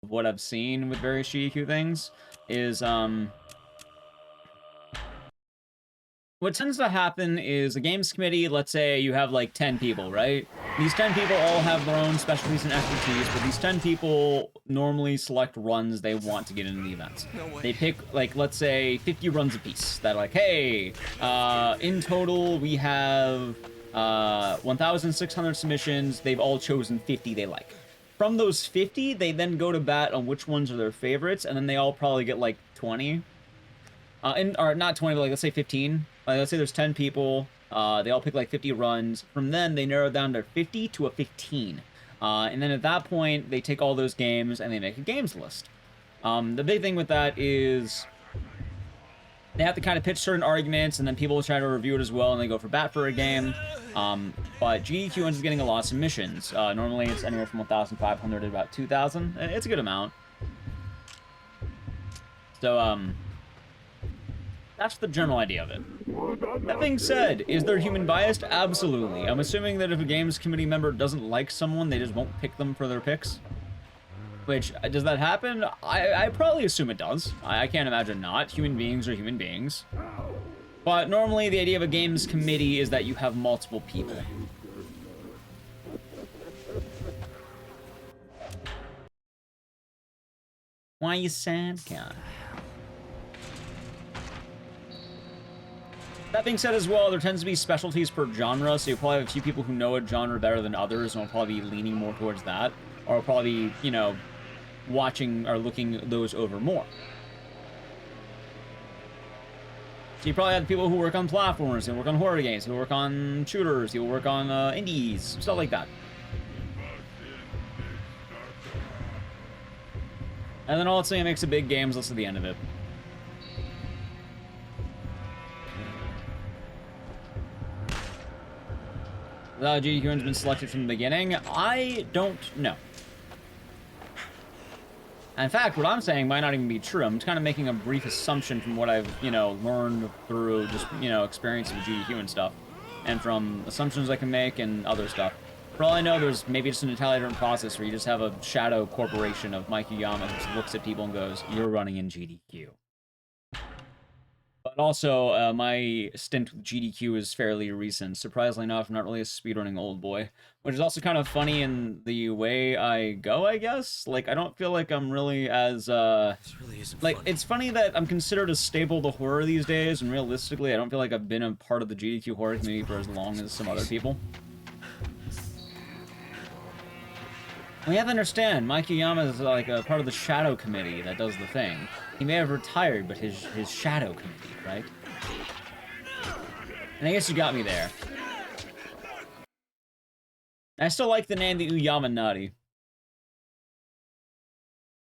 what I've seen with various GDQ things is, what tends to happen is a games committee, let's say you have like 10 people, right? These 10 people all have their own specialties and expertise, but these 10 people normally select runs they want to get into the events. They pick, like, let's say 50 runs apiece. That like, hey, in total we have 1,600 submissions. They've all chosen 50 they like. From those 50, they then go to bat on which ones are their favorites, and then they all probably get like 20. Or not 20, but like, let's say 15. Let's say there's 10 people. They all pick like 50 runs. From then, they narrow down to 50 to a 15. And then at that point, they take all those games and they make a games list. The big thing with that is they have to kind of pitch certain arguments, and then people will try to review it as well, and they go for bat for a game. But GDQ ends up getting a lot of submissions. Normally, it's anywhere from 1,500 to about 2,000. It's a good amount. So, that's the general idea of it. That being said, is there human bias? Absolutely. I'm assuming that if a games committee member doesn't like someone, they just won't pick them for their picks. Which, does that happen? I probably assume it does. I can't imagine not. Human beings are human beings. But normally the idea of a games committee is that you have multiple people. Why you sad, cat? That being said as well, there tends to be specialties per genre, so you'll probably have a few people who know a genre better than others, and will probably be leaning more towards that, or will probably be, you know, watching or looking those over more. So you probably have people who work on platformers, who work on horror games, who work on shooters, who work on indies, stuff like that. And then ultimately it makes a big games list at the end of it. GDQ has been selected from the beginning. I don't know. In fact, what I'm saying might not even be true. I'm just kind of making a brief assumption from what I've, you know, learned through just, you know, experience with GDQ and stuff. And from assumptions I can make and other stuff. For all I know, there's maybe just an entirely different process where you just have a shadow corporation of Mike Yama who just looks at people and goes, you're running in GDQ. But also, my stint with GDQ is fairly recent. Surprisingly enough, I'm not really a speedrunning old boy. Which is also kind of funny in the way I go, I guess. Like, I don't feel like I'm really as, This really isn't like, funny. it's funny that I'm considered a staple to horror these days, and realistically, I don't feel like I've been a part of the GDQ horror community for as long as some other people. We have to understand, Mike Yama is like a part of the shadow committee that does the thing. He may have retired, but his shadow committee, right? And I guess you got me there. I still like the name the Uyamanati.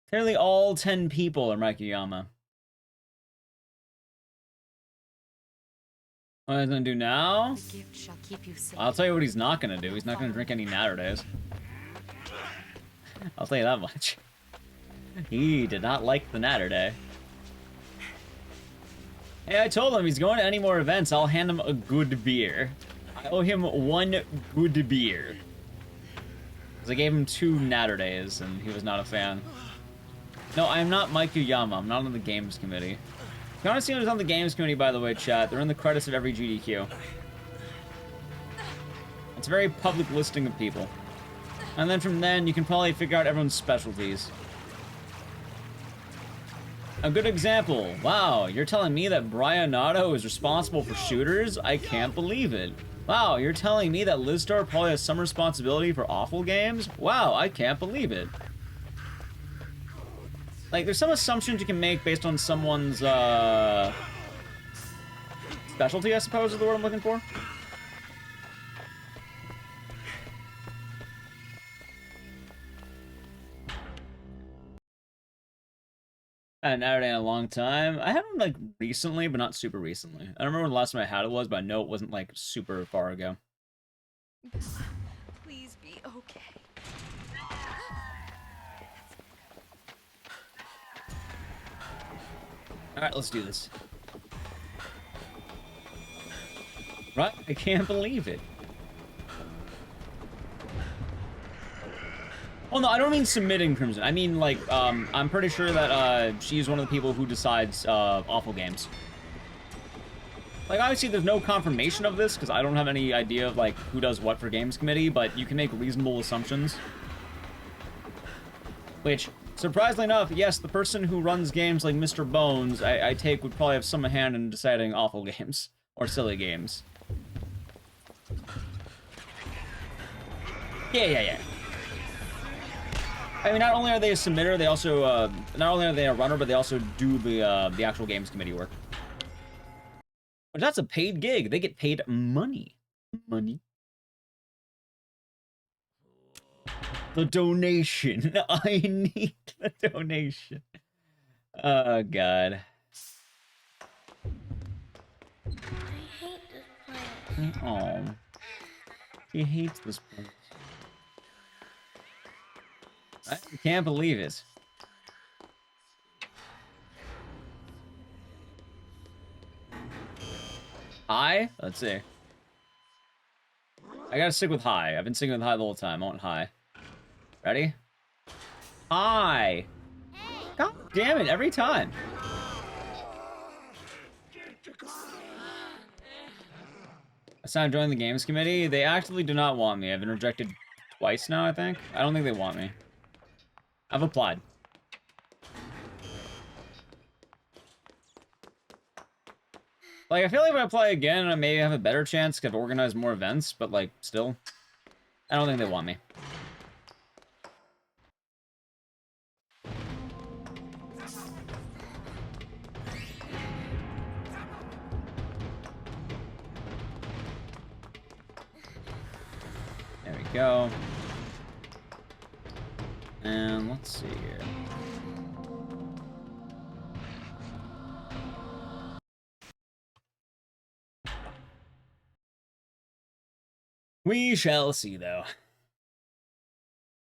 Clearly all 10 people are Mike Yama. What he's gonna do now? The gift shall keep you safe. I'll tell you what he's not gonna do. He's not gonna drink any Naturdays. I'll tell you that much. He did not like the Naturday. Hey, I told him he's going to any more events, I'll hand him a good beer. I owe him one good beer. Because I gave him 2 Naturdays, and he was not a fan. No, I'm not Mike Yama. I'm not on the games committee. If you want to see who's on the games committee, by the way, chat, they're in the credits of every GDQ. It's a very public listing of people. And then from then, you can probably figure out everyone's specialties. A good example. Wow, you're telling me that Brian Otto is responsible for shooters? I can't believe it. Wow, you're telling me that Lizstar probably has some responsibility for awful games? Wow, I can't believe it. Like, there's some assumptions you can make based on someone's, specialty, I suppose is the word I'm looking for. I haven't had it in a long time. I had one, like, recently, but not super recently. I don't remember when the last time I had it was, but I know it wasn't, like, super far ago. Please be okay. Alright, let's do this. Right? I can't believe it. Well, no, I don't mean submitting Crimson. I mean, like, I'm pretty sure that, she's one of the people who decides, awful games. Like, obviously, there's no confirmation of this, because I don't have any idea of, like, who does what for games committee, but you can make reasonable assumptions. Which, surprisingly enough, yes, the person who runs games like Mr. Bones, I take would probably have some hand in deciding awful games. Or silly games. Yeah. I mean, not only are they a submitter, they also, not only are they a runner, but they also do the actual games committee work. But that's a paid gig. They get paid money. Money. The donation. I need the donation. Oh, God. I hate this plant. Oh. He hates this place. I can't believe it. High? Let's see. I gotta stick with high. I've been sticking with high the whole time. I want high. Ready? High! God damn it, every time. I signed joining the games committee. They actively do not want me. I've been rejected twice now, I think. I don't think they want me. I've applied. Like, I feel like if I apply again, I may have a better chance because I've organized more events, but, like, still. I don't think they want me. There we go. And let's see here. We shall see, though.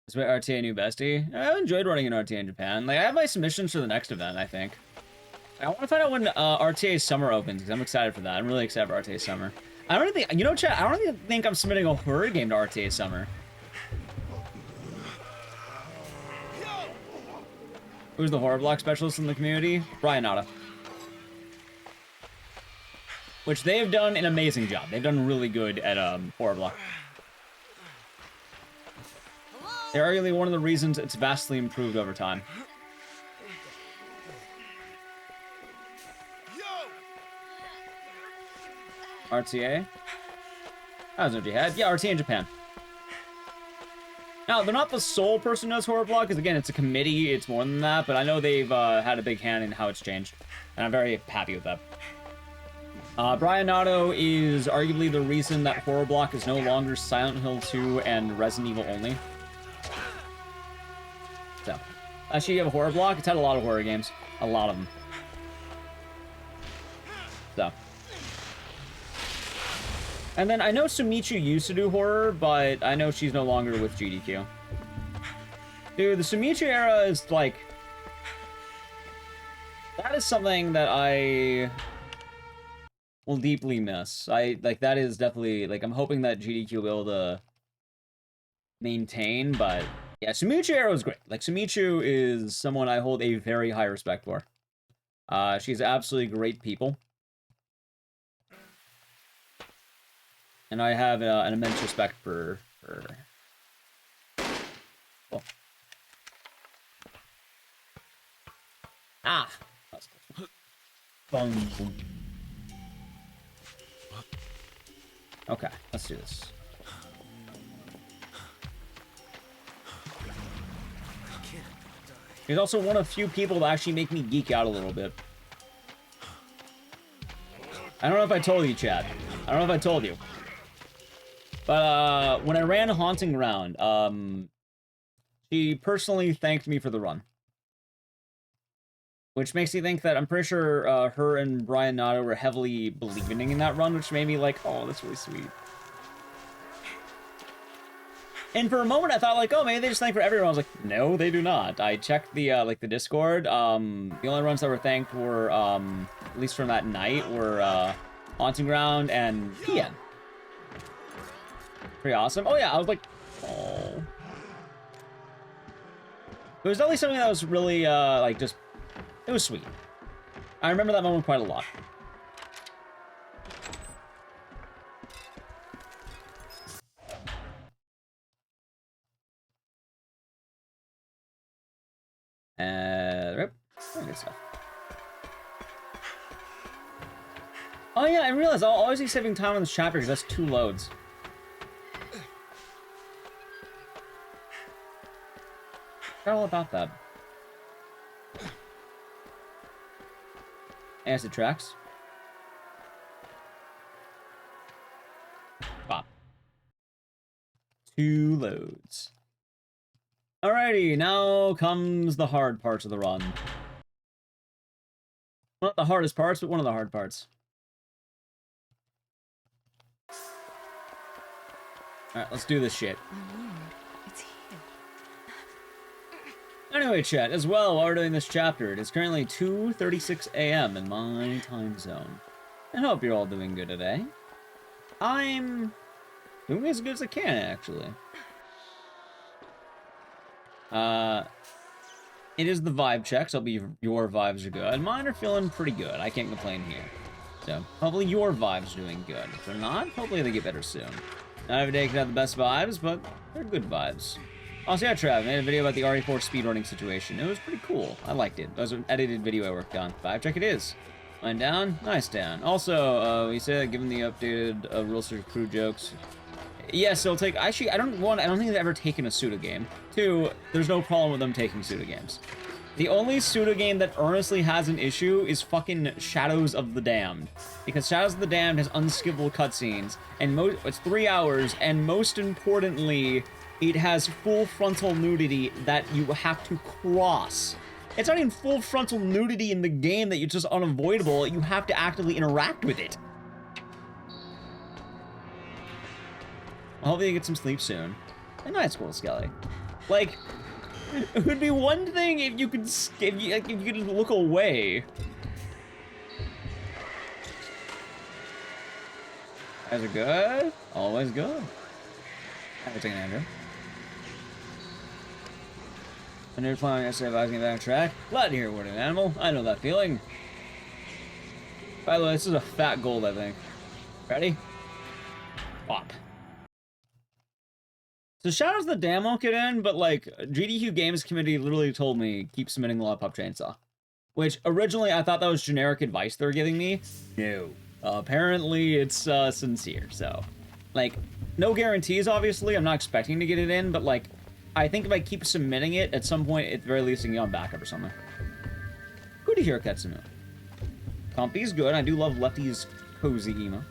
Is my RTA new bestie? I've enjoyed running an RTA in Japan. Like, I have my submissions for the next event, I think. I want to find out when RTA Summer opens, because I'm excited for that. I'm really excited for RTA Summer. I don't even think, you know, chat, I don't even think I'm submitting a horror game to RTA Summer. Who's the horror block specialist in the community? Brian Nada. Which they have done an amazing job. They've done really good at horror block. They're arguably one of the reasons it's vastly improved over time. RTA? That was what you had. Yeah, RTA in Japan. Now, they're not the sole person who does horror block, because again, it's a committee, it's more than that, but I know they've had a big hand in how it's changed, and I'm very happy with that. Brian Nato is arguably the reason that horror block is no longer Silent Hill 2 and Resident Evil only. So, actually, you have a horror block. It's had a lot of horror games. A lot of them. So. And then I know Sumichu used to do horror, but I know she's no longer with GDQ. Dude, the Sumichu era is, like... That is something that I will deeply miss. That is definitely... Like, I'm hoping that GDQ will be able to maintain, but... Yeah, Sumichu era was great. Like, Sumichu is someone I hold a very high respect for. She's absolutely great people. And I have an immense respect for her. Cool. Ah! Boom. Okay, let's do this. He's also one of few people that actually make me geek out a little bit. I don't know if I told you, Chad. I don't know if I told you. But, when I ran Haunting Ground, she personally thanked me for the run. Which makes me think that I'm pretty sure, her and Brian Nato were heavily believing in that run, which made me like, oh, that's really sweet. And for a moment, I thought, like, oh, maybe they just thank for everyone. I was like, no, they do not. I checked the, like, the Discord. The only runs that were thanked were, at least from that night, were, Haunting Ground and PN. Pretty awesome. Oh, yeah, I was like, oh. It was definitely something that was really, like, just... It was sweet. I remember that moment quite a lot. Rip. Good stuff. Oh yeah, I realized I'll always be saving time on this chapter because that's 2 loads. Forgot all about that. Acid tracks. Pop. 2 loads. Alrighty, now comes the hard parts of the run. Not the hardest parts, but one of the hard parts. Alright, let's do this shit. My lord, it's here. Anyway, chat, as well, while we're doing this chapter, it is currently 2:36 a.m. in my time zone. I hope you're all doing good today. I'm doing as good as I can, actually. It is the vibe checks. I'll be your vibes are good. Mine are feeling pretty good. I can't complain here. So, hopefully your vibes are doing good. If they're not, hopefully they get better soon. Not every day can have the best vibes, but they're good vibes. Also, yeah, Trav, made a video about the RE4 speedrunning situation. It was pretty cool. I liked it. That was an edited video I worked on. Vibe check it is. Mine down? Nice down. Also, we said, given the updated Real Search Crew jokes, yes, it'll take... Actually, I don't think they've ever taken a Suda game. 2, there's no problem with them taking Suda games. The only Suda game that earnestly has an issue is fucking Shadows of the Damned. Because Shadows of the Damned has unskippable cutscenes, and it's 3 hours, and most importantly, it has full frontal nudity that you have to cross. It's not even full frontal nudity in the game that it's just unavoidable, you have to actively interact with it. Hopefully you get some sleep soon. And night school, Skelly. Like, it would be one thing if you could look away. Guys are good. Always good. Have a take an Andrew. I never planned yesterday, but I was getting back on track. Glad to hear a wording animal. I know that feeling. By the way, this is a fat gold, I think. Ready? Pop. So Shadows of the Dam won't get in, but like GDQ Games Committee literally told me keep submitting Lollipop Chainsaw, which originally I thought that was generic advice they were giving me. No, apparently it's sincere. So, like, no guarantees. Obviously, I'm not expecting to get it in, but like, I think if I keep submitting it, at some point, at the very least, I can get on backup or something. Good to hear, Ketsunu. Compy's good. I do love Lefty's cozy emo.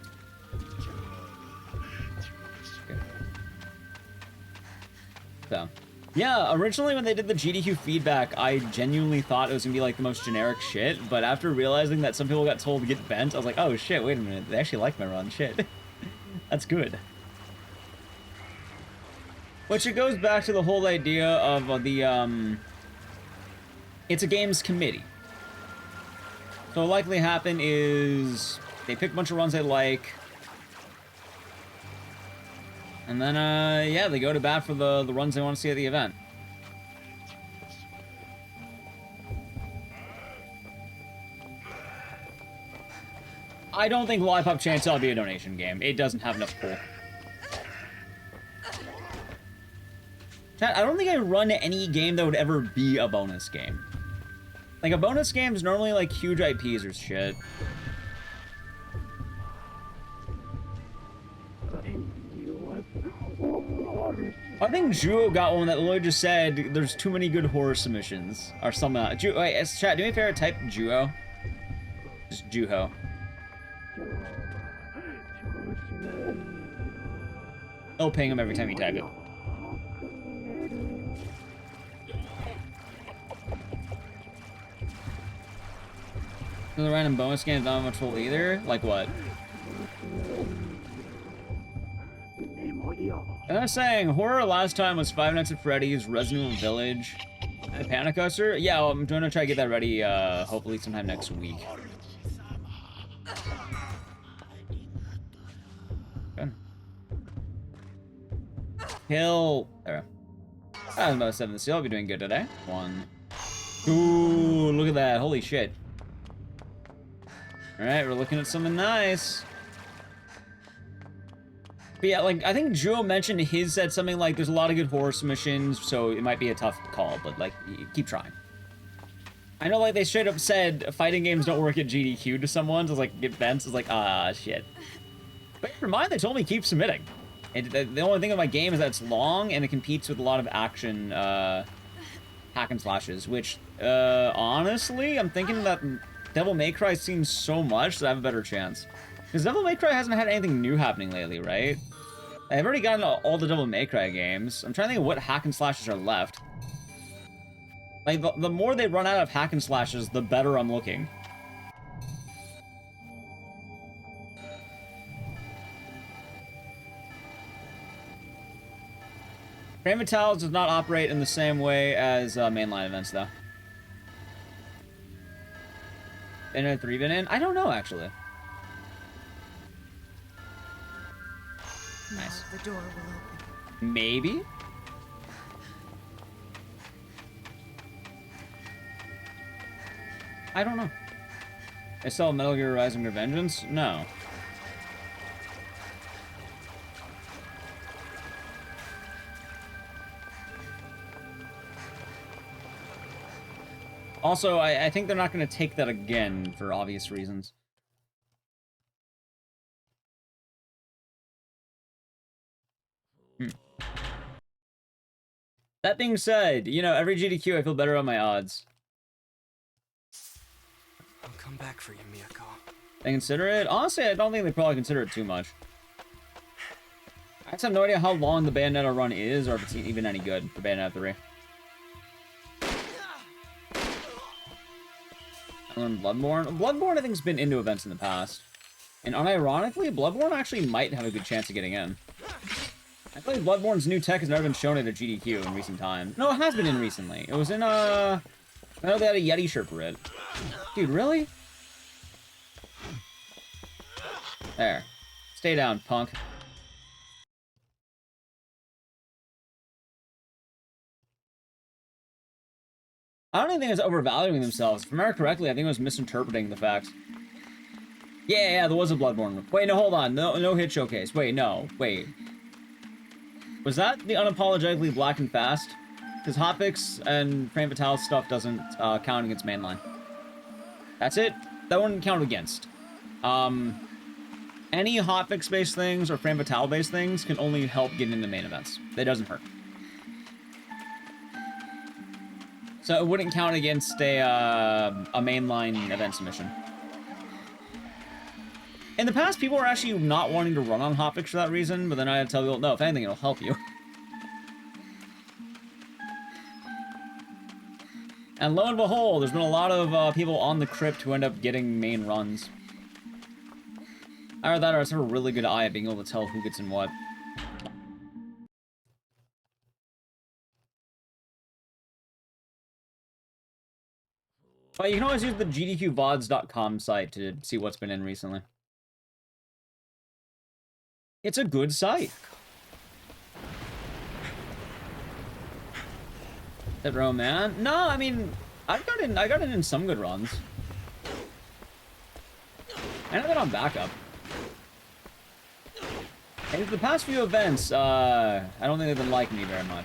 So, yeah, originally when they did the GDQ feedback, I genuinely thought it was gonna be like the most generic shit, but after realizing that some people got told to get bent, I was like, oh shit, wait a minute, they actually like my run, shit. That's good. Which it goes back to the whole idea of it's a games committee. So what'll likely happen is they pick a bunch of runs they like, and then, yeah, they go to bat for the runs they want to see at the event. I don't think Lollipop Chainsaw will be a donation game. It doesn't have enough pull. Chat, I don't think I run any game that would ever be a bonus game. Like, a bonus game is normally, like, huge IPs or shit. I think Juho got one that literally just said there's too many good horror submissions. Or something. Wait, chat, do me a favor, type Juho. Just Juho. It'll ping him every time you type it. The random bonus games not much full either? Like what? I was saying, horror last time was Five Nights at Freddy's, Resident Evil Village, and Panic Coaster. Yeah, well, I'm going to try to get that ready, hopefully sometime next week. Good. Kill. There. As Mo said in the seal, I'll be doing good today. 1. Ooh, look at that. Holy shit. Alright, we're looking at something nice. But yeah, like, I think Joe mentioned his said something like, there's a lot of good horror submissions, so it might be a tough call, but, like, keep trying. I know, like, they straight up said fighting games don't work at GDQ to someone, to, like, get vents. It's like, ah, shit. But for mine, they told me keep submitting. The only thing with my game is that it's long, and it competes with a lot of action, hack and slashes, which, honestly, I'm thinking that Devil May Cry seems so much that I have a better chance. Because Devil May Cry hasn't had anything new happening lately, right? I've already gotten all the Devil May Cry games. I'm trying to think of what hack and slashes are left. Like, the more they run out of hack and slashes, the better I'm looking. Frame Fatales does not operate in the same way as mainline events, though. Bayonetta 3 been in? I don't know, actually. Nice. The door will open. Maybe? I don't know. I saw Metal Gear Rising Revengeance? No. Also, I think they're not going to take that again for obvious reasons. That being said, you know, every GDQ I feel better on my odds. I'll come back for you, Miyako. They consider it? Honestly, I don't think they probably consider it too much. I just have no idea how long the Bayonetta run is, or if it's even any good for Bayonetta 3. I learned Bloodborne. Bloodborne, I think, has been into events in the past. And unironically, Bloodborne actually might have a good chance of getting in. I feel like Bloodborne's new tech has never been shown at a GDQ in recent times. No, it has been in recently. It was in, I know they had a Yeti shirt for it. Dude, really? There. Stay down, punk. I don't even think it's overvaluing themselves. If I remember correctly, I think it was misinterpreting the facts. Yeah, there was a Bloodborne. Wait, no, hold on. No hit showcase. Wait, no. Wait. Was that the unapologetically black and fast? Because hotfix and frame fatale stuff doesn't count against mainline. That's it. That wouldn't count against. Any hotfix-based things or frame fatale-based things can only help get into main events. That doesn't hurt. So it wouldn't count against a mainline event submission. In the past, people were actually not wanting to run on hotfix for that reason, but then I had to tell people, no, if anything, it'll help you. And lo and behold, there's been a lot of people on the crypt who end up getting main runs. Either that or I just have a really good eye at being able to tell who gets in what. But you can always use the gdqvods.com site to see what's been in recently. It's a good site. That row, man. No, I mean, I got in some good runs. I know that on backup. And the past few events, I don't think they've been liking me very much.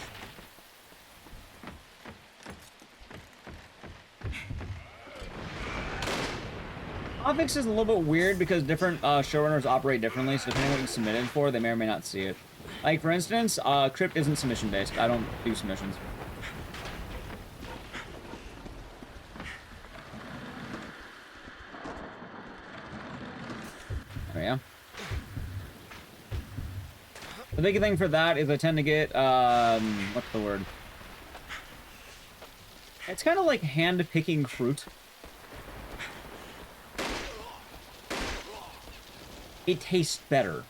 Hotfix is a little bit weird because different showrunners operate differently, so depending on what you submitted for, they may or may not see it. Like, for instance, Crypt isn't submission-based. I don't do submissions. There we go. The big thing for that is I tend to get, what's the word? It's kind of like hand-picking fruit. It tastes better.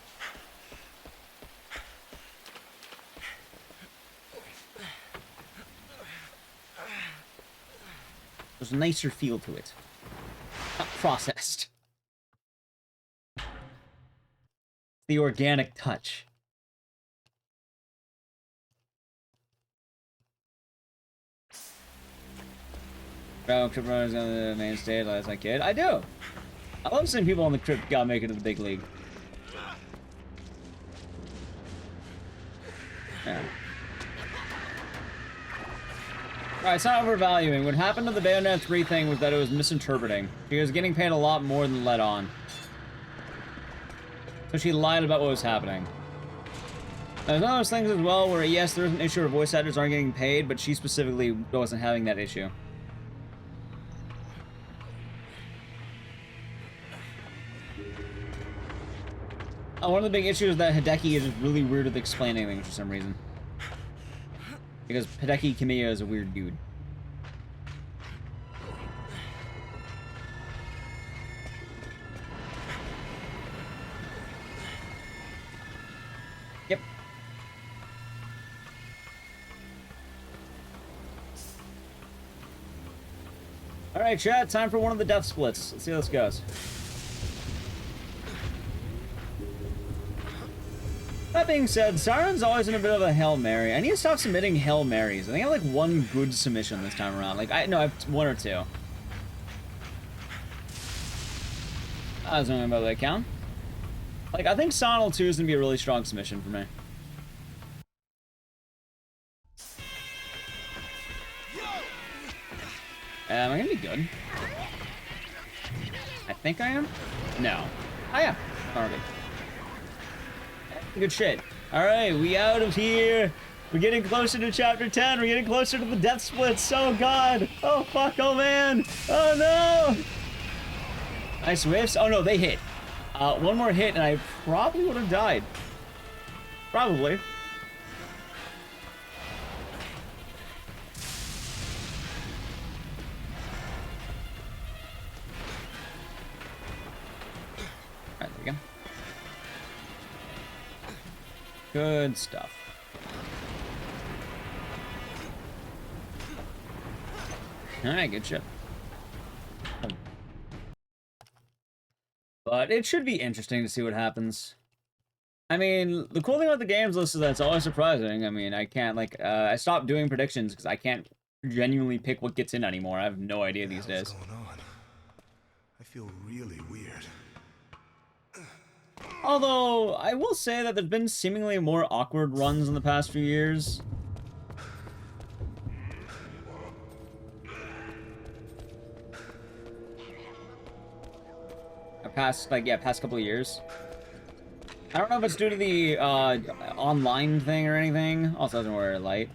There's a nicer feel to it. Not processed. The organic touch. Oh, Crypt Runners on the main stage as a kid. I do. I love seeing people on the Crypt God make it to the big league. Yeah. Alright, it's not overvaluing. What happened to the Bayonetta 3 thing was that it was misinterpreting. She was getting paid a lot more than let on. So she lied about what was happening. There's one of those things as well where, yes, there's an issue where voice actors aren't getting paid, but she specifically wasn't having that issue. One of the big issues is that Hideki is just really weird with explaining things for some reason. Because Hideki Kamiya is a weird dude. Yep. Alright, chat, time for one of the death splits. Let's see how this goes. That being said, Siren's always in a bit of a Hail Mary. I need to stop submitting Hail Marys. I think I have like one good submission this time around. Like, I have one or two. I was wondering about that count. Like, I think Sonal 2 is going to be a really strong submission for me. Am I going to be good? I think I am? No. I am. Alright. Good shit. Alright, we out of here. We're getting closer to chapter 10. We're getting closer to the death splits. Oh god. Oh fuck. Oh man. Oh no. Nice whiffs. Oh no, they hit. One more hit and I probably would have died. Probably. Alright, there we go. Good stuff. Alright, good shit. But it should be interesting to see what happens. I mean, the cool thing about the games list is that it's always surprising. I mean, I can't, like, I stopped doing predictions because I can't genuinely pick what gets in anymore. I have no idea these days. What's going on? I feel really weird. Although, I will say that there's been seemingly more awkward runs in the past few years. Past couple of years. I don't know if it's due to the online thing or anything. Also doesn't wear a light.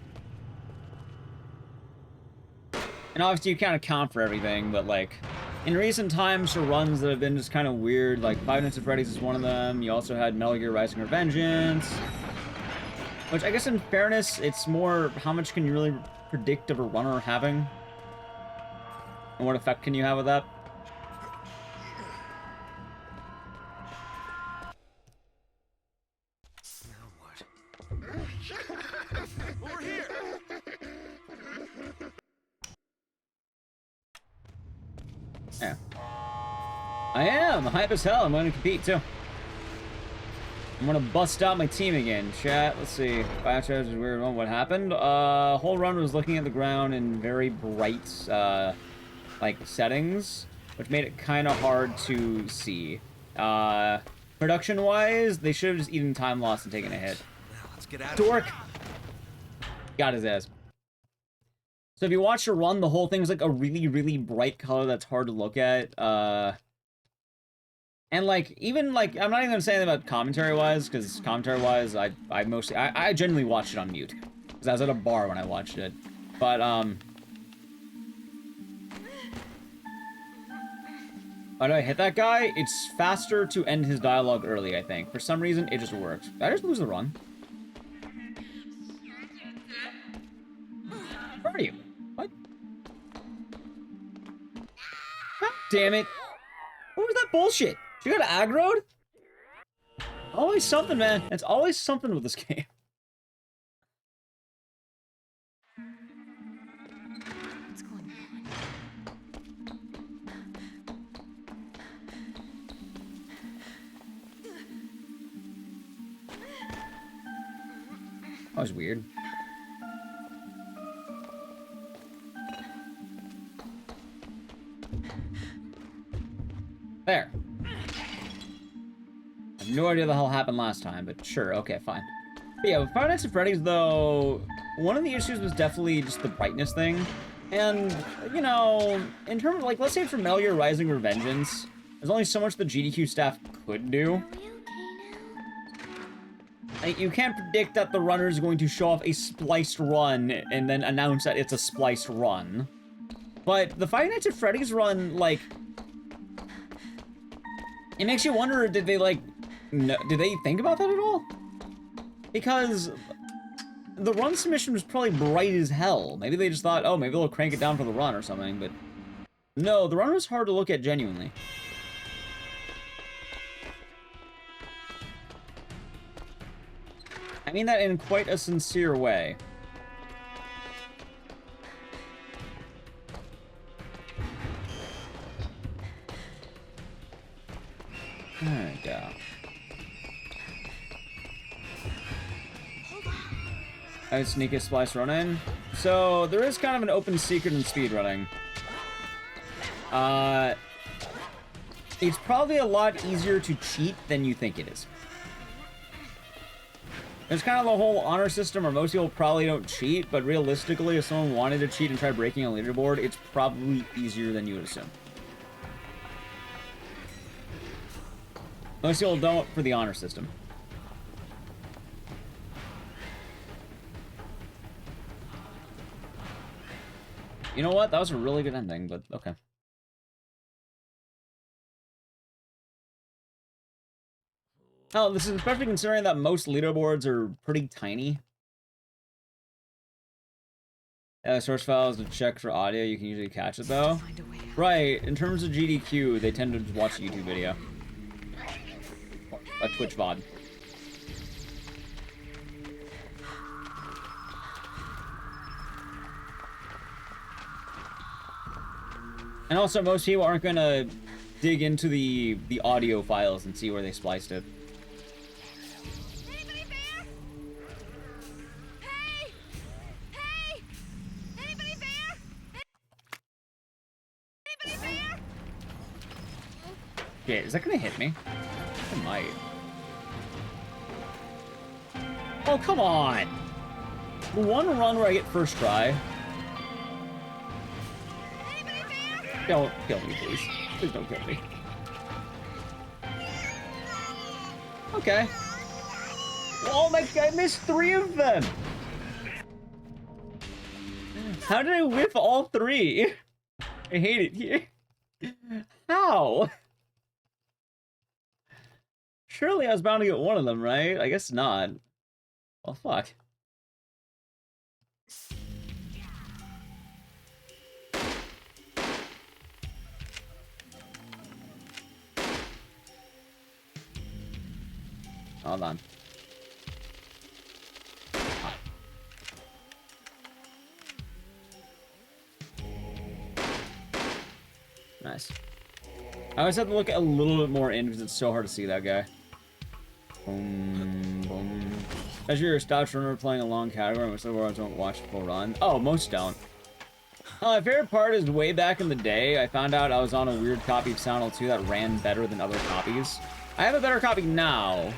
And obviously you can't account for everything, but like in recent times for runs that have been just kind of weird, like Five Nights at Freddy's is one of them. You also had Metal Gear Rising Revengeance. Which I guess in fairness, it's more how much can you really predict of a runner having? And what effect can you have with that? Over here. Yeah. I am hype as hell. I'm going to compete too. I'm going to bust out my team again. Chat, let's see. Fire charge is weird one. What happened? Whole run was looking at the ground in very bright, like, settings, which made it kind of hard to see. Production-wise, they should have just eaten time loss and taken a hit. Now let's get out Dork! of here. Got his ass. So if you watch the run, the whole thing's like a really, really bright color that's hard to look at. And like, even like, I'm not even gonna say anything about commentary-wise, because commentary-wise, I genuinely watched it on mute. Because I was at a bar when I watched it. But, oh, do I hit that guy? It's faster to end his dialogue early, I think. For some reason, it just works. Did I just lose the run? Where are you? What? God damn it. What was that bullshit? She got aggroed? Always something, man. It's always something with this game. What's going That was weird. There. I have no idea what the hell happened last time, but sure, okay, fine. But yeah, with Five Nights at Freddy's, though, one of the issues was definitely just the brightness thing. And, you know, in terms of, like, let's say for Metal Gear Rising Revengeance, there's only so much the GDQ staff could do. Are we okay now? Like, you can't predict that the runner is going to show off a spliced run and then announce that it's a spliced run. But the Five Nights at Freddy's run, like, it makes you wonder, did they, like, no, did they think about that at all? Because the run submission was probably bright as hell. Maybe they just thought, oh, maybe they'll crank it down for the run or something, but no, the run was hard to look at genuinely. I mean that in quite a sincere way. There we go. I would sneak a splice run in. So there is kind of an open secret in speedrunning. It's probably a lot easier to cheat than you think it is. There's kind of the whole honor system where most people probably don't cheat, but realistically, if someone wanted to cheat and try breaking a leaderboard, it's probably easier than you would assume. Most people don't for the honor system. You know what? That was a really good ending, but okay. Oh, this is especially considering that most leaderboards are pretty tiny. Source files to check for audio, you can usually catch it though. Find a way out. Right, in terms of GDQ, they tend to just watch a YouTube video. Or a Twitch VOD. And also, most people aren't gonna dig into the audio files and see where they spliced it. Anybody there? Hey! Hey! Anybody there? Anybody there? Okay, is that gonna hit me? It might. Oh, come on! The one run where I get first try. Don't kill me, please. Please don't kill me. Okay. Oh my god, I missed 3 of them! How did I whiff all 3? I hate it here. How? Surely I was bound to get one of them, right? I guess not. Well, fuck. Hold on. Ah. Nice. I always have to look a little bit more in because it's so hard to see that guy. Boom, boom. As you're a stout runner playing a long category, most of the world don't watch the full run. Oh, most don't. My favorite part is way back in the day, I found out I was on a weird copy of Silent Hill 2 that ran better than other copies. I have a better copy now.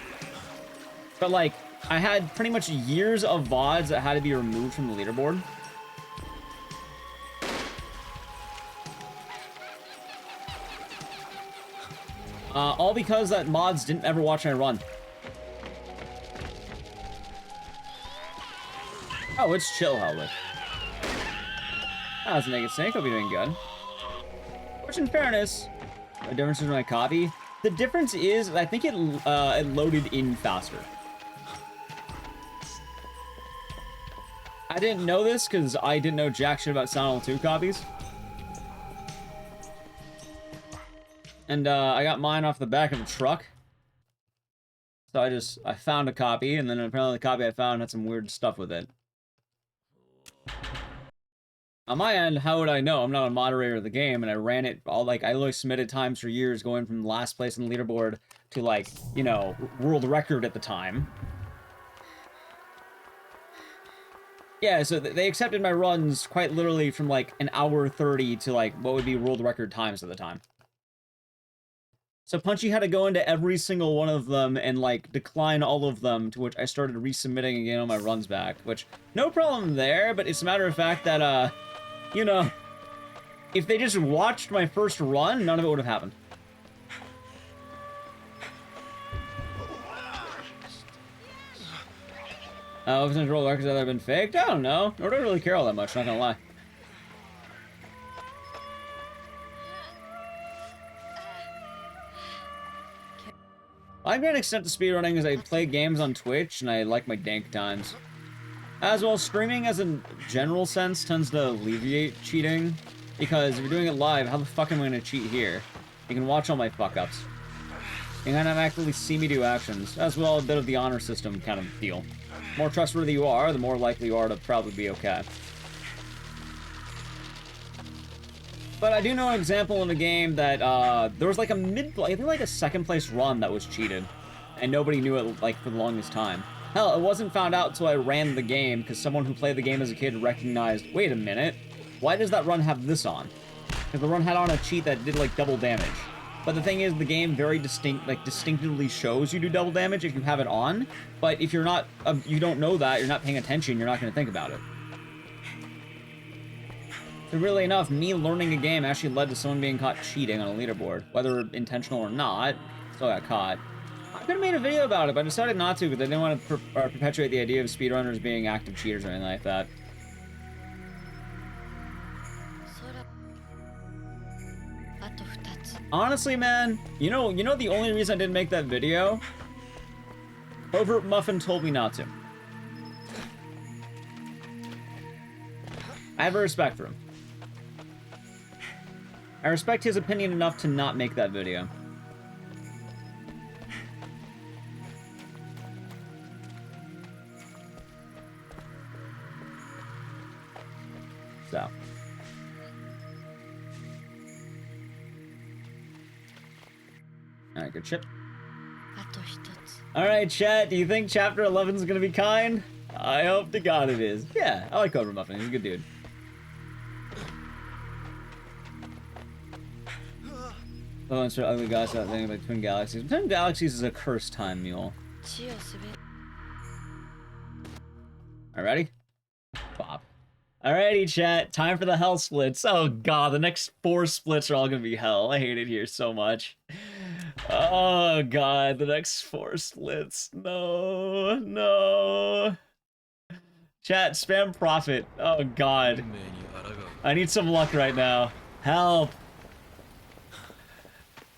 But, like, I had pretty much years of VODs that had to be removed from the leaderboard. All because that mods didn't ever watch my run. Oh, it's chill, Helmet. That's a naked snake. I'll be doing good. Which, in fairness, the difference is my copy. The difference is, I think it loaded in faster. I didn't know this because I didn't know jack shit about Silent Hill 2 copies. And I got mine off the back of the truck. So I found a copy, and then apparently the copy I found had some weird stuff with it. On my end, how would I know? I'm not a moderator of the game, and I ran it all, like, I literally submitted times for years, going from last place in the leaderboard to, like, you know, world record at the time. Yeah, so they accepted my runs quite literally from like an hour 30 to like what would be world record times at the time. So Punchy had to go into every single one of them and like decline all of them, to which I started resubmitting and getting all my runs back, which no problem there, but it's a matter of fact that, you know, if they just watched my first run, none of it would have happened. Since world records have been faked? I don't know. I don't really care all that much, not gonna lie. My main extent to speedrunning is I play games on Twitch and I like my dank times. As well, streaming as a general sense tends to alleviate cheating, because if you're doing it live, how the fuck am I gonna cheat here? You can watch all my fuck-ups. You can actually see me do actions, as well a bit of the honor system kind of deal. The more trustworthy you are, the more likely you are to probably be okay. But I do know an example in a game that, there was like a I think like a second place run that was cheated. And nobody knew it, like, for the longest time. Hell, it wasn't found out until I ran the game, because someone who played the game as a kid recognized, wait a minute, why does that run have this on? Because the run had on a cheat that did, like, double damage. But the thing is, the game very distinctively shows you do double damage if you have it on. But if you're not, you don't know that, you're not paying attention, you're not going to think about it. So really enough, me learning a game actually led to someone being caught cheating on a leaderboard. Whether intentional or not, still got caught. I could have made a video about it, but I decided not to because I didn't want to perpetuate the idea of speedrunners being active cheaters or anything like that. Honestly, man, you know the only reason I didn't make that video? Overt Muffin told me not to. I have a respect for him. I respect his opinion enough to not make that video. So. Alright, good shit. Alright, chat, do you think Chapter 11 is gonna be kind? I hope to God it is. Yeah, I like Overt Muffin, he's a good dude. Oh, and ugly guys out there like Twin Galaxies. Twin Galaxies is a cursed time mule. Alrighty? Bop. Alrighty, chat. Time for the hell splits. Oh god, the next 4 splits are all gonna be hell. I hate it here so much. Oh god, the next 4 splits. No, no. Chat, spam profit. Oh god. I need some luck right now. Help.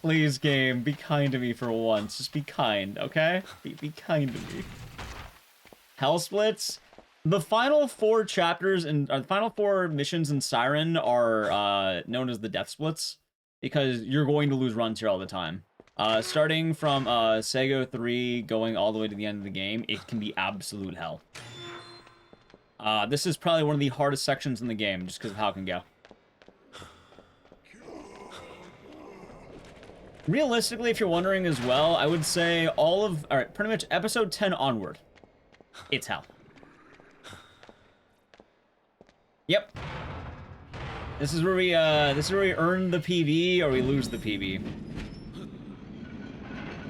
Please, game, be kind to me for once. Just be kind, okay? Be kind to me. Hell splits? The final 4 chapters and the final 4 missions in Siren are known as the death splits, because you're going to lose runs here all the time. Starting from Sego 3 going all the way to the end of the game, it can be absolute hell. This is probably one of the hardest sections in the game, just because of how it can go. Realistically, if you're wondering as well, I would say alright, pretty much episode 10 onward. It's hell. Yep. This is where we earn the PB or we lose the PB.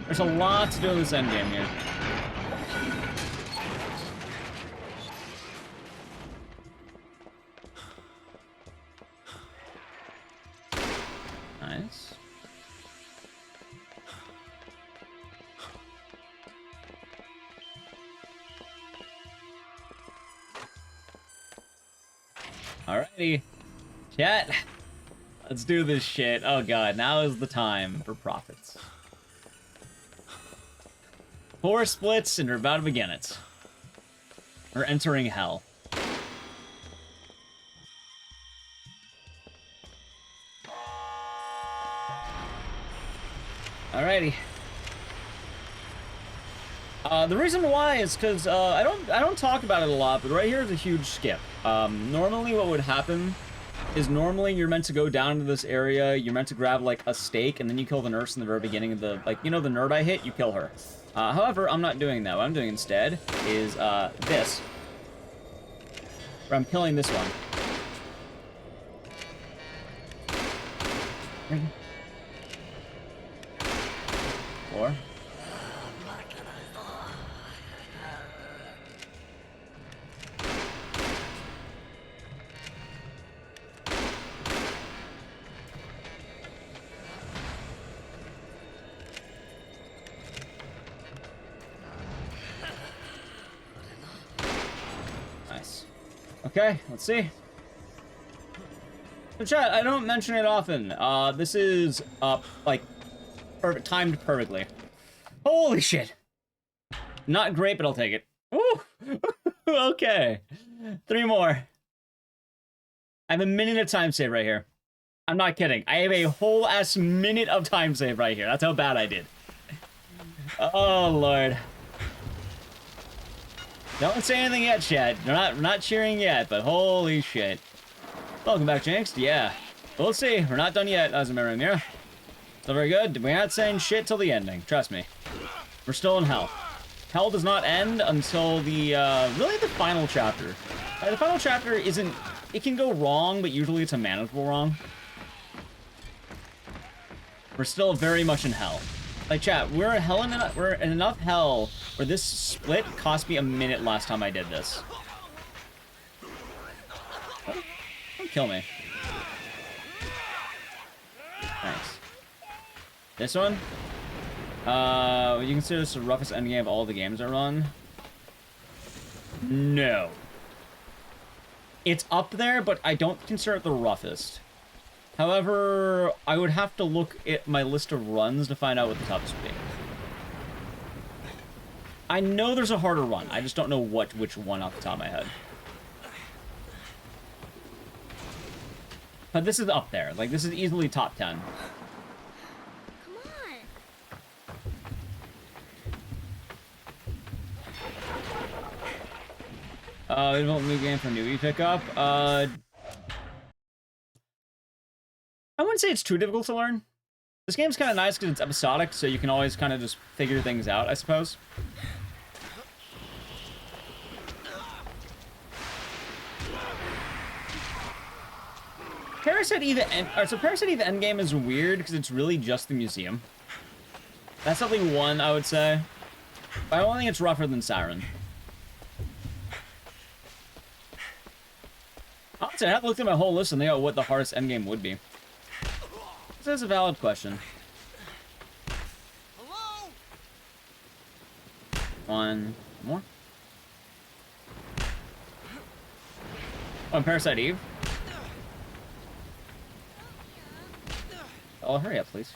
There's a lot to do in this endgame here. Nice. Alrighty. Chat. Let's do this shit. Oh god, now is the time for profits. 4 splits and we're about to begin it. We're entering hell. Alrighty. The reason why is because I don't talk about it a lot, but right here is a huge skip. Normally what would happen is normally you're meant to go down to this area, you're meant to grab like a stake, and then you kill the nurse in the very beginning of the, like, you know the nerd I hit, you kill her. However, I'm not doing that. What I'm doing instead is this. Or I'm killing this one. Four. Nice. Okay, let's see. So chat, I don't mention it often. This is, like, timed perfectly. Holy shit! Not great, but I'll take it. Ooh! Okay. 3 more. I have a minute of time save right here. I'm not kidding. I have a whole ass minute of time save right here. That's how bad I did. Oh, Lord. Don't say anything yet, chat. We're not cheering yet, but holy shit. Welcome back, Jinx. Yeah. We'll see. We're not done yet, Azumira Mira. Still very good. We're not saying shit till the ending. Trust me. We're still in hell. Hell does not end until the, really the final chapter. The final chapter isn't... It can go wrong, but usually it's a manageable wrong. We're still very much in hell. Like, chat, we're in enough hell where this split cost me a minute last time I did this. Don't kill me. Thanks. This one? Would you consider this the roughest endgame of all the games I run? No. It's up there, but I don't consider it the roughest. However, I would have to look at my list of runs to find out what the toughest would be. I know there's a harder run. I just don't know which one off the top of my head. But this is up there. Like, this is easily top 10. Come on. Develop a new game for newbie pickup. I wouldn't say it's too difficult to learn. This game's kind of nice because it's episodic, so you can always kind of just figure things out, I suppose. Parasite Eve Endgame is weird because it's really just the museum. That's definitely one, I would say. But I don't think it's rougher than Siren. Honestly, I have looked at my whole list and think about what the hardest endgame would be. That's a valid question. Hello? One more. Oh, and Parasite Eve. Oh, hurry up, please.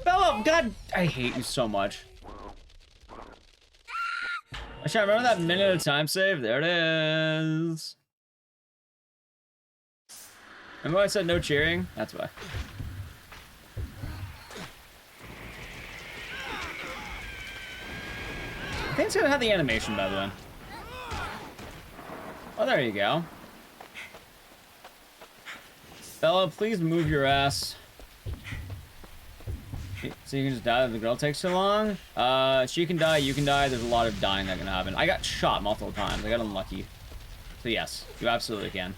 Bella, God, I hate you so much. Actually, remember that minute of time save? There it is. Remember when I said no cheering? That's why. I think it's gonna have the animation, by the way. Oh, there you go. Bella, please move your ass. So you can just die if the girl takes too long? She can die, you can die. There's a lot of dying that can happen. I got shot multiple times. I got unlucky. So yes, you absolutely can.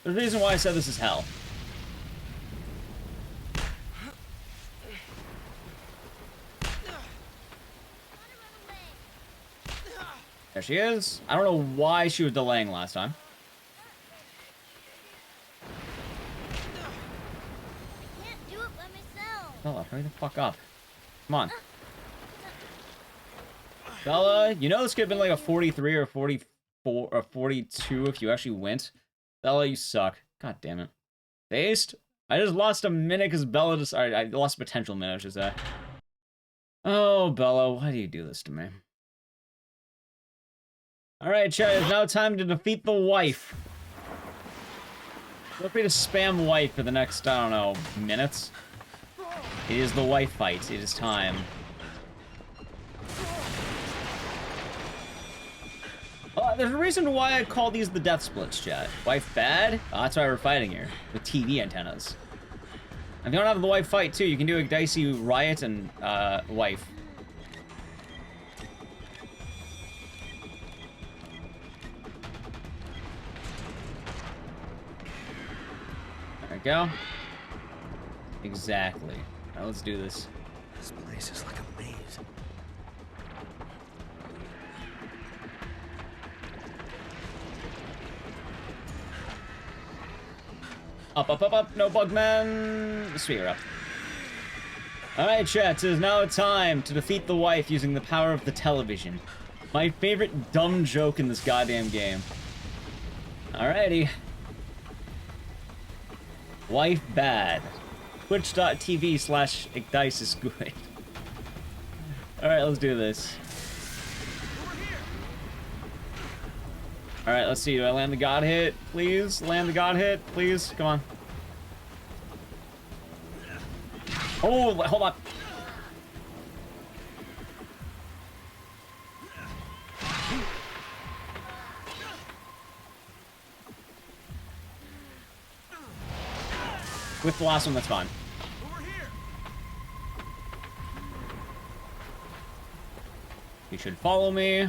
There's a reason why I said this is hell. There she is. I don't know why she was delaying last time. Bella, hurry the fuck up. Come on. Bella, you know this could have been like a 43 or 44 or 42 if you actually went. Bella, you suck. God damn it. Based? I just lost a minute because Bella just... I lost a potential minute, I should say. Oh, Bella, why do you do this to me? Alright, chat, it's now time to defeat the wife. Feel free to spam wife for the next, I don't know, minutes. It is the wife fight. It is time. There's a reason why I call these the death splits, chat. Wife bad? Oh, that's why we're fighting here. With TV antennas. If you don't have the wife fight too, you can do a dicey riot and wife. There we go. Exactly. Now let's do this. This place is like a maze. Up, up, up, up. No bugman. Sphere up. Alright, chat. It is now time to defeat the wife using the power of the television. My favorite dumb joke in this goddamn game. Alrighty. Wife bad. Twitch.tv/Igdice is good. Alright, let's do this. Alright, let's see. Do I land the god hit? Please? Land the god hit? Please? Come on. Oh, hold on. With the last one, that's fine. You should follow me.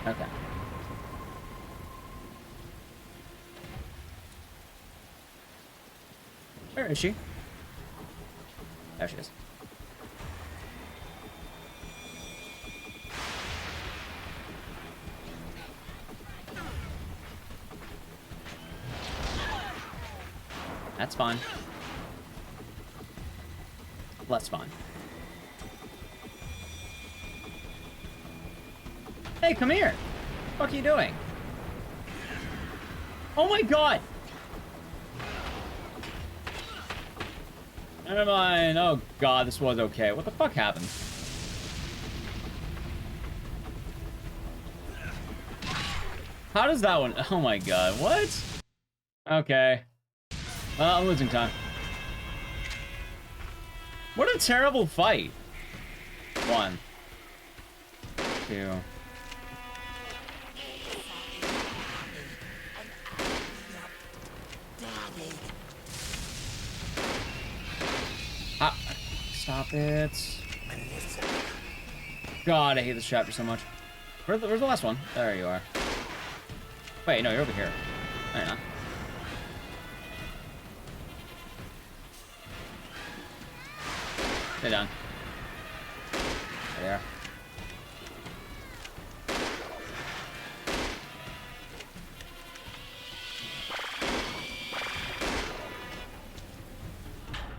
Okay. Where is she? There she is. That's fine. That's fine. Hey, come here. What the fuck are you doing? Oh my god! Never mind. Oh god, this was okay. What the fuck happened? How does that one? Oh my god, what? Okay. Well, I'm losing time. What a terrible fight. 1, 2. Ah, stop it. God, I hate this chapter so much. Where's the last one? There you are. Wait, no, you're over here. No, you're not. Stay down. There.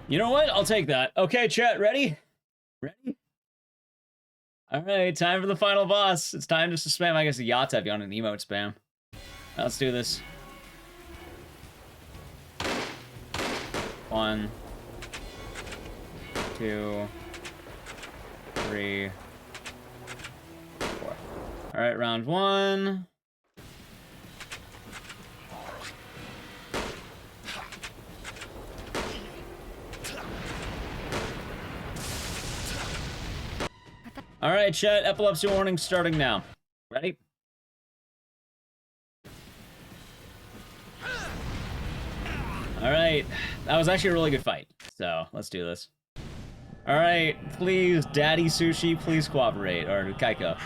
You know what? I'll take that. Okay, chat, ready? Ready? Alright, time for the final boss. It's time just to spam, I guess, a Yata if you want an emote spam. Let's do this. 1, 2, 3, 4. Alright, round 1. Alright, chat, epilepsy warning starting now. Ready? Alright, that was actually a really good fight, so let's do this. Alright, please, Daddy Sushi, please cooperate, or Kaiko.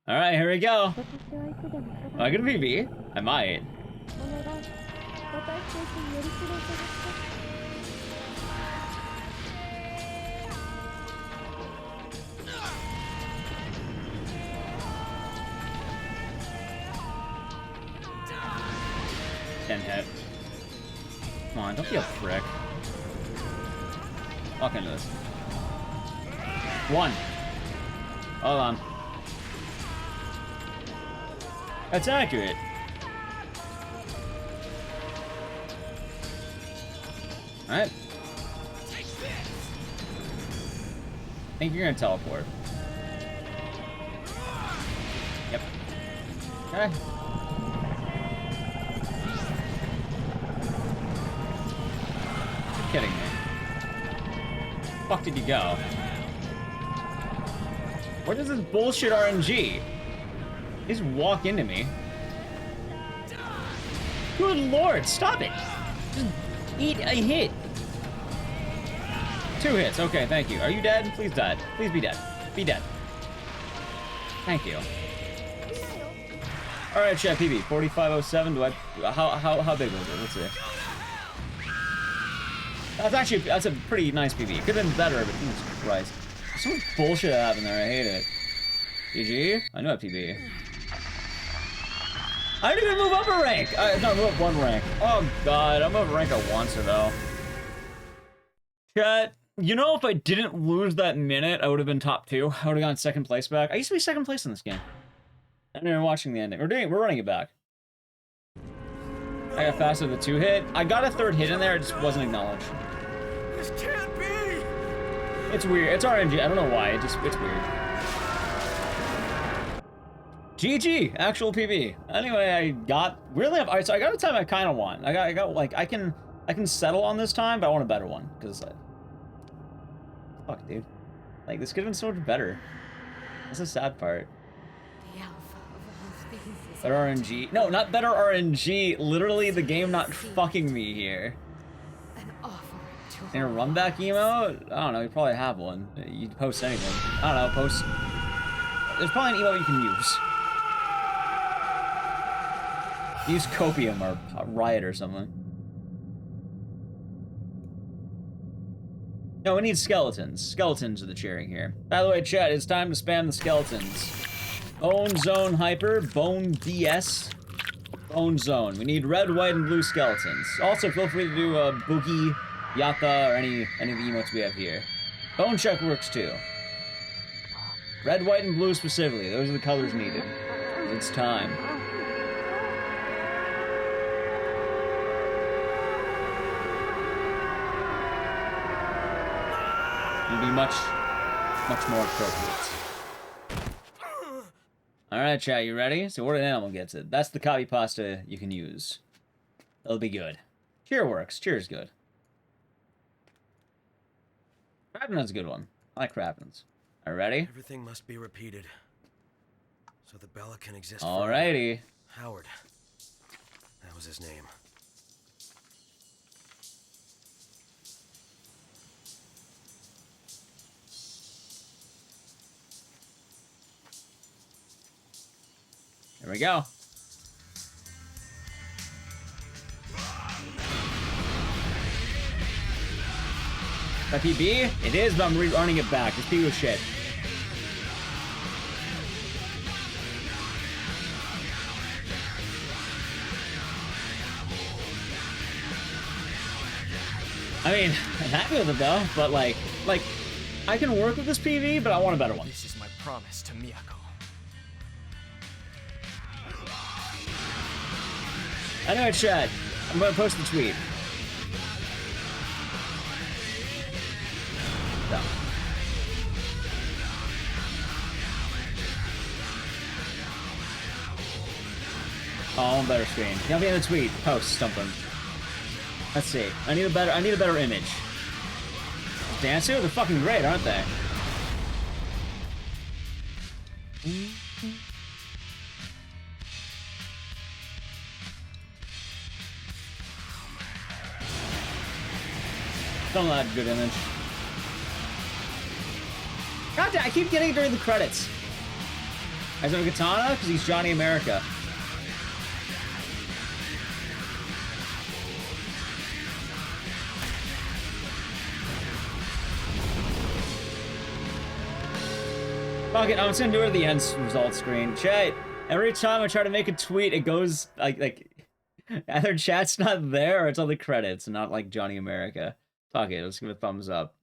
Alright, here we go. Am I gonna PB? I might. Hit. Come on, don't be a prick. Walk into this. 1. Hold on. That's accurate. Alright. I think you're gonna teleport. Yep. Okay. Kidding me. Fuck did you go? What is this bullshit RNG? Just walk into me. Good lord, stop it! Just eat a hit. 2 hits, okay, thank you. Are you dead? Please die. Please be dead. Be dead. Thank you. Alright, chat PB, 4507, do I... How big was it? Let's see. That's a pretty nice PB. It could've been better, but Jesus Christ. So much bullshit happened there, I hate it. GG? I know a PB. I didn't even move up a rank! No, move up 1 rank. Oh god, I'm up a rank at once though. Chat, you know if I didn't lose that minute, I would have been top 2. I would have gone 2nd place back. I used to be 2nd place in this game. I didn't even watching the ending. We're running it back. I got faster with the 2 hit. I got a 3rd hit in there, it just wasn't acknowledged. This can't be! It's weird. It's RNG. I don't know why. It's weird. GG, actual PB. Anyway, I got weirdly enough. Alright, so I got a time I kind of want. I got like I can settle on this time, but I want a better one because fuck, dude. Like this could have been so much better. That's the sad part. The alpha of all things is Better RNG. No, not better RNG. Literally, the game not fucking me here. an offer to In a run back emote? I don't know. You probably have one. You post anything. I don't know. Post. There's probably an emote you can use. Use Copium or Riot or something. No, we need skeletons. Skeletons are the cheering here. By the way, chat, it's time to spam the skeletons. Bone Zone Hyper, Bone DS, Bone Zone. We need red, white, and blue skeletons. Also, feel free to do Boogie, Yatha, or any of the emotes we have here. Bone Check works too. Red, white, and blue specifically. Those are the colors needed. It's time. It'd be much more appropriate. Alright, chat, you ready? So what an animal gets it. That's the copy pasta you can use. That'll be good. Cheer works. Cheer's good. Crabnut's a good one. I like Crabnuts. Alright, ready? Everything must be repeated. So the Bella can exist. Alrighty. Howard. That was his name. There we go. That PB? It is, but I'm running it back. This PB was shit. I mean, I'm happy with it though, but like, I can work with this PB, but I want a better one. This is my promise to Miyako. Anyway, chat, I'm gonna post the tweet. So. Oh, I want a better screen. You'll be in the tweet. Post something. Let's see. I need a better image. Dancer? They're fucking great, aren't they? Don't let that good image. God damn, I keep getting it during the credits. As a katana, because he's Johnny America. Fuck it, I'm just gonna do it at the end result screen. Chat, every time I try to make a tweet, it goes like either chat's not there or it's on the credits, and not like Johnny America. Fuck it, let's give it a thumbs up.